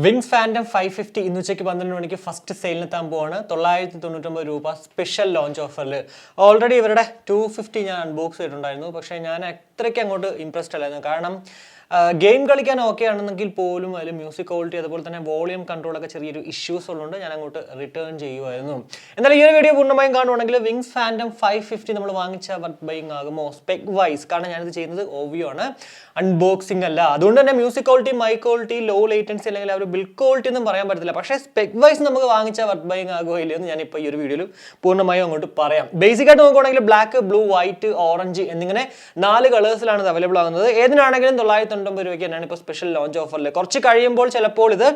Wings Phantom 550 ഇന്ന് ഉച്ചയ്ക്ക് 12 മണിക്ക് ഫസ്റ്റ് സെയിലിനെത്താൻ പോവാണ്. 999 രൂപ സ്പെഷ്യൽ ലോഞ്ച് ഓഫറിൽ. ഓൾറെഡി ഇവരുടെ 250 ഞാൻ അൺബോക്സ് ചെയ്തിട്ടുണ്ടായിരുന്നു. പക്ഷേ ഞാൻ അത്രയ്ക്ക് അങ്ങോട്ട് ഇംപ്രസ്ഡ് അല്ലായിരുന്നു. കാരണം ഗെയിം കളിക്കാൻ ഓക്കെ ആണെന്നെങ്കിൽ പോലും അതിൽ മ്യൂസിക് ക്വാളിറ്റി അതുപോലെ തന്നെ വോളിയം കൺട്രോളൊക്കെ ചെറിയൊരു ഇഷ്യൂസ് ഉള്ളതുകൊണ്ട് ഞാൻ അങ്ങോട്ട് റിട്ടേൺ ചെയ്യുമായിരുന്നു. എന്നാലും ഈ ഒരു വീഡിയോ പൂർണ്ണമായും കാണുവാണെങ്കിൽ വിങ്സ് ഫാൻറ്റം 550 നമ്മൾ വാങ്ങിച്ച വർത്ത് ബൈങ് ആകുമോ സ്പെക് വൈസ്? കാരണം ഞാനിത് ചെയ്യുന്നത് ഓവ്യൂ ആണ്, അൺബോക്സിംഗ് അല്ല. അതുകൊണ്ട് തന്നെ music quality, mic quality, low latency അല്ലെങ്കിൽ ആ ഒരു ബിൽഡ് ക്വാളിറ്റി ഒന്നും പറയാൻ പറ്റത്തില്ല. പക്ഷേ സ്പെക് വൈസ് നമുക്ക് വാങ്ങിച്ച വർത്ത് ബൈങ് ആകുമോ ഇല്ലെന്ന് ഞാനിപ്പോൾ ഈ ഒരു വീഡിയോയിൽ പൂർണ്ണമായും അങ്ങോട്ട് പറയാം. ബേസിക്കായിട്ട് നോക്കുകയാണെങ്കിൽ ബ്ലാക്ക്, ബ്ലൂ, വൈറ്റ്, ഓറഞ്ച് എന്നിങ്ങനെ 4 കളേഴ്സിലാണ് ഇത് അവൈലബിൾ ആകുന്നത്. ഏതിനാണെങ്കിലും 999 രൂപയ്ക്ക് തന്നെയാണ് ഇപ്പോൾ സ്പെഷ്യൽ ലോഞ്ച് ഓഫറിൽ. കുറച്ച് കഴിയുമ്പോൾ ചിലപ്പോൾ ഇത്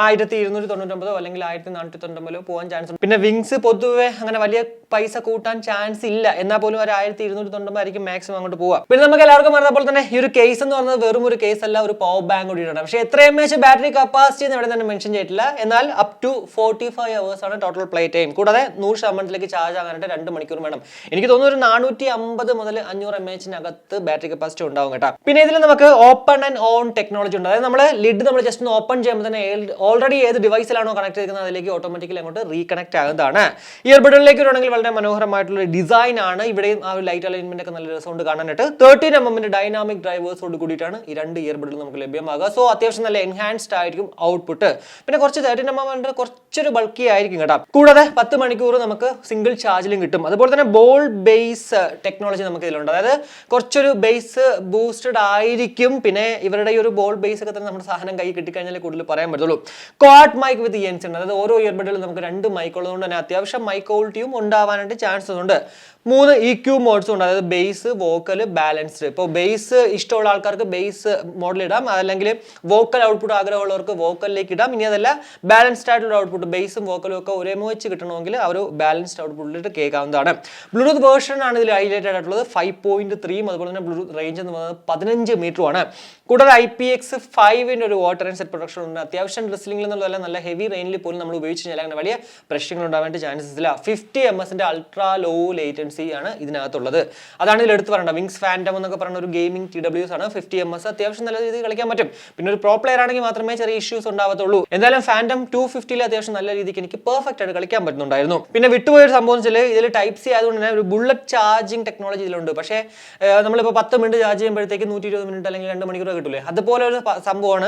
1299 അല്ലെങ്കിൽ 1499 പോകാൻ ചാൻസ് ഉണ്ട്. പിന്നെ വിങ്സ് പൊതുവെ അങ്ങനെ വലിയ പൈസ കൂട്ടാൻ ചാൻസ് ഇല്ല. എന്നാൽ പോലും ഒരു 1299 ആയിരിക്കും മാക്സിമം അങ്ങോട്ട് പോവുക. പിന്നെ നമുക്ക് എല്ലാവർക്കും അറിയാം തന്നെ ഈ ഒരു കേസ് എന്ന് പറയുന്നത് വെറും ഒരു കേസ് അല്ല, ഒരു പവർ ബാങ്ക് കൂടിയാണ്. പക്ഷേ എത്ര mAh ബാറ്ററി കപ്പാസിറ്റി എന്ന് ഇവിടെ തന്നെ മെൻഷൻ ചെയ്തിട്ടില്ല. എന്നാൽ അപ് ടു 45 hours ആണ് ടോട്ടൽ പ്ലേ ടൈം. കൂടാതെ 100% ചാർജ് ആകാനായിട്ട് 2 മണിക്കൂർ വേണം. എനിക്ക് തോന്നുന്നു ഒരു 450 മുതൽ 500 mAh ബാറ്ററി കപ്പാസിറ്റി ഉണ്ടാവും കേട്ടോ. പിന്നെ ഇതിൽ നമുക്ക് ഓപ്പൺ ആൻഡ് ഓൺ ടെക്നോളജി ഉണ്ട്. അതായത് നമ്മൾ ലിഡ് നമ്മൾ ജസ്റ്റ് ഒന്ന് ഓപ്പൺ ചെയ്യുമ്പോൾ തന്നെ ഓൾറെഡി ഏത് ഡിവൈസിലാണോ കണക്ട് ചെയ്തിരിക്കുന്നത് അതിലേക്ക് ഓട്ടോമാറ്റിക്കലി അങ്ങോട്ട് റീകണക്ട് ആകുന്നതാണ്. ഇയർബഡിലേക്ക് വരുവാണെങ്കിൽ വളരെ മനോഹരമായിട്ടുള്ള ഡിസൈൻ ആണ്. ഇവിടെയും ആ ഒരു ലൈറ്റ് അലൈൻമെന്റ് ഒക്കെ നല്ല രസമുണ്ട് കാണാനായിട്ട്. 13mm ഡൈനാമിക് ഡ്രൈവേഴ്സോട് കൂടിയിട്ടാണ് ഈ 2 ഇയർബഡുകൾ നമുക്ക് ലഭ്യമാകുക. സോ അത്യാവശ്യം നല്ല എൻഹാൻസ്ഡ് ആയിരിക്കും ഔട്ട്പുട്ട്. പിന്നെ കുറച്ച് 13mm കുറച്ചൊരു ബൾക്കി ആയിരിക്കും കേട്ടോ. കൂടാതെ 10 മണിക്കൂർ നമുക്ക് സിംഗിൾ ചാർജിലും കിട്ടും. അതുപോലെ തന്നെ ബോൾ ബേസ് ടെക്നോളജി നമുക്ക് ഇതിലുണ്ട്. അതായത് കുറച്ചൊരു ബേസ് ബൂസ്റ്റഡ് ആയിരിക്കും. പിന്നെ ഇവരുടെ ഈ ഒരു ബോൾ ബേസ് ഒക്കെ തന്നെ നമ്മുടെ സാധനം കൈ കിട്ടിക്കഴിഞ്ഞാൽ കൂടുതൽ പറയാൻ പറ്റുള്ളൂ. ക്വാഡ് മൈക്ക് വിത്ത് ഇയൻസ് ഉണ്ട്. അതായത് ഓരോ ഇയർബഡിലും നമുക്ക് 2 മൈക്ക് ഉള്ളതുകൊണ്ട് തന്നെ അത്യാവശ്യം മൈക്ക് ക്വാളിറ്റിയും ഉണ്ടാവാനായിട്ട് ചാൻസസ് ഉണ്ട്. 3 EQ മോഡ്സും ഉണ്ട്. അതായത് ബേസ്, വോക്കൽ, ബാലൻസ്ഡ്. ഇപ്പോൾ ബേസ് ഇഷ്ടമുള്ള ആൾക്കാർക്ക് ബേസ് മോഡൽ ഇടാം, അതല്ലെങ്കിൽ വോക്കൽ ഔട്ട്പുട്ട് ആഗ്രഹമുള്ളവർക്ക് വോക്കലിലേക്ക് ഇടാം. ഇനി അതല്ല ബാലൻസ്ഡ് ആയിട്ടുള്ള ഔട്ട്പുട്ട് ബേസും വോക്കലും ഒക്കെ ഒരേ വെച്ച് കിട്ടണമെങ്കിൽ ആ ഒരു ബാലൻസ്ഡ് ഔട്ട്പുട്ടിലിട്ട് കേൾക്കാവുന്നതാണ്. ബ്ലൂടൂത്ത് വേർഷൻ ആണ് ഇതിൽ ഹൈലൈറ്റഡ് ആയിട്ടുള്ളത്. 5.3 അതുപോലെ തന്നെ ബ്ലൂടൂത്ത് റേഞ്ച് എന്ന് പറയുന്നത് 15 മീറ്ററുമാണ്. കൂടാതെ IPX5 ഒരു വാട്ടർ ആൻഡ് സെറ്റ് പ്രൊട്ടക്ഷൻ ഉണ്ട്. അത്യാവശ്യം ഡ്രസ്സിംഗിൽ നിന്നുള്ളതല്ല, നല്ല ഹെവി റെയിനിൽ പോലും നമ്മൾ ഉപയോഗിച്ച് കഴിഞ്ഞാൽ അങ്ങനെ വലിയ പ്രശ്നങ്ങൾ ഉണ്ടാവേണ്ട ചാൻസസ് ഇല്ല. 50 ms അൾട്രാ ലോ ലേറ്റൻസി ആണ് ഇതിനകത്തുള്ളത്. അതാണ് ഇതിൽ എടുത്ത് പറയേണ്ടത്. വിങ്സ് ഫാൻറ്റം എന്നൊക്കെ പറയുന്ന ഒരു ഗെയിമിംഗ് TWS ആണ്. 50 ms അത്യാവശ്യം നല്ല രീതിയിൽ കളിക്കാൻ പറ്റും. പിന്നെ ഒരു പ്രോ പ്ലെയർ ആണെങ്കിൽ മാത്രമേ ചെറിയ ഇഷ്യൂസ് ഉണ്ടാവത്തുള്ളൂ. എന്തായാലും ഫാൻറ്റം 250 അത്യാവശ്യം നല്ല രീതിക്ക് എനിക്ക് പെർഫെക്റ്റ് ആയിട്ട് കളിക്കാൻ പറ്റുന്നുണ്ടായിരുന്നു. പിന്നെ വിട്ടുപോയൊരു സംഭവം വെച്ചാൽ ഇതിൽ ടൈപ്പ് സി ആയതുകൊണ്ട് തന്നെ ഒരു ബുള്ളറ്റ് ചാർജിങ് ടെക്നോളജി ഇതിലുണ്ട്. പക്ഷേ നമ്മളിപ്പോൾ 10 മിനിറ്റ് ചാർജ് ചെയ്യുമ്പോഴത്തേക്ക് 120 മിനിറ്റ് അല്ലെങ്കിൽ 2 മണിക്കൂർ കിട്ടൂലേ, അതുപോലെ ഒരു സംഭവമാണ്.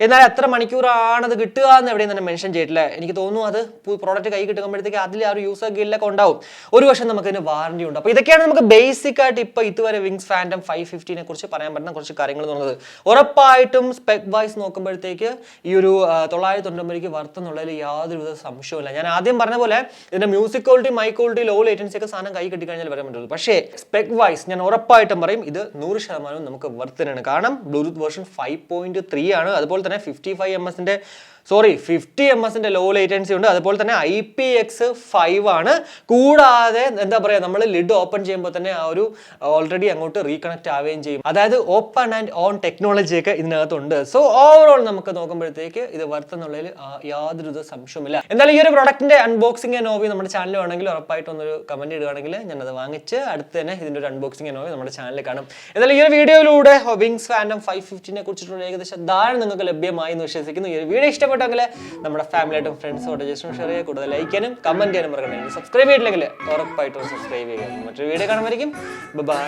എന്നാൽ എത്ര മണിക്കൂറാണത് കിട്ടുക എന്ന് എവിടെയും തന്നെ മെൻഷൻ ചെയ്തിട്ടില്ല. എനിക്ക് തോന്നുന്നു അത് പ്രോഡക്റ്റ് കൈ കിട്ടുമ്പോഴത്തേക്ക് അതിൽ ആ ഒരു യൂസർ ഗൈഡിലൊക്കെ ഉണ്ടാവും. ഒരു വർഷം നമുക്ക് ഇതിന് വാറന്റി ഉണ്ട്. അപ്പോൾ ഇതൊക്കെയാണ് നമുക്ക് ബേസിക് ആയിട്ട് ഇപ്പോൾ ഇതുവരെ വിങ്സ് ഫാൻറ്റം 550 കുറിച്ച് പറയാൻ പറ്റുന്ന കുറച്ച് കാര്യങ്ങൾ എന്ന് പറയുന്നത്. ഉറപ്പായിട്ടും സ്പെക് വൈസ് നോക്കുമ്പോഴത്തേക്ക് ഈ ഒരു 999 വർത്ത് എന്നുള്ളതിൽ യാതൊരുവിധ സംശയമില്ല. ഞാൻ ആദ്യം പറഞ്ഞ പോലെ ഇതിന്റെ music quality, mic quality, low latency ഒക്കെ സാധനം കൈ കിട്ടിക്കഴിഞ്ഞാൽ വരാൻ പറ്റുള്ളൂ. പക്ഷേ സ്പെക് വൈസ് ഞാൻ ഉറപ്പായിട്ടും പറയും ഇത് 100% നമുക്ക് വർത്ത് തന്നെയാണ്. കാരണം ബ്ലൂടൂത്ത് വേർഷൻ 5.3 ആണ്. അതുപോലെ തന്നെ 50 ms ലോ ലേറ്റൻസി ഉണ്ട്. അതുപോലെ തന്നെ IPX5 ആണ്. കൂടാതെ എന്താ പറയുക, നമ്മൾ ലിഡ് ഓപ്പൺ ചെയ്യുമ്പോൾ തന്നെ ആ ഒരു ഓൾറെഡി അങ്ങോട്ട് റീകണക്ട് ആവുകയും ചെയ്യും. അതായത് ഓപ്പൺ ആൻഡ് ഓൺ ടെക്നോളജി ഒക്കെ ഇതിനകത്തുണ്ട്. സോ ഓവറോൾ നമുക്ക് നോക്കുമ്പോഴത്തേക്ക് ഇത് വർത്ത് എന്നുള്ളതിൽ യാതൊരു സംശയമില്ല. എന്തായാലും ഈ ഒരു പ്രൊഡക്റ്റിന്റെ അൺബോക്സിംഗ് ആൻഡ് ഓവ്യൂ നമ്മുടെ ചാനൽ വേണമെങ്കിൽ ഉറപ്പായിട്ട് ഒന്നൊരു കമന്റ് ഇടുകയാണെങ്കിൽ ഞാനത് വാങ്ങിച്ച് അടുത്ത് തന്നെ ഇതിന്റെ ഒരു അൺബോക്സിംഗ് ആൻഡ് ഓവ്യൂ നമ്മുടെ ചാനലിൽ കാണും. എന്തായാലും ഈ ഒരു വീഡിയോയിലൂടെ വിങ്സ് ഫാൻറ്റം 550 കുറിച്ചിട്ടുള്ള ഏകദേശം ധാരണ നിങ്ങൾക്ക് ലഭ്യമായി എന്ന് വിശ്വസിക്കുന്നു. ഈ ഒരു വീഡിയോ ഇഷ്ടപ്പെട്ടെങ്കിൽ നമ്മുടെ ഫാമിലിയായിട്ടും ഫ്രണ്ട്സുമായിട്ട് ജസ്റ്റ് ഷെയർ ചെയ്യുക. കൂടുതൽ ലൈക്ക് ചെയ്യാനും കമന്റ് ചെയ്യാനും മറക്കണ്ട. സബ്സ്ക്രൈബ് ചെയ്തിട്ടില്ലെങ്കിൽ ഉറപ്പായിട്ടും സബ്സ്ക്രൈബ് ചെയ്യുക. മറ്റൊരു വീഡിയോ കാണുമായിരിക്കും. ബൈ.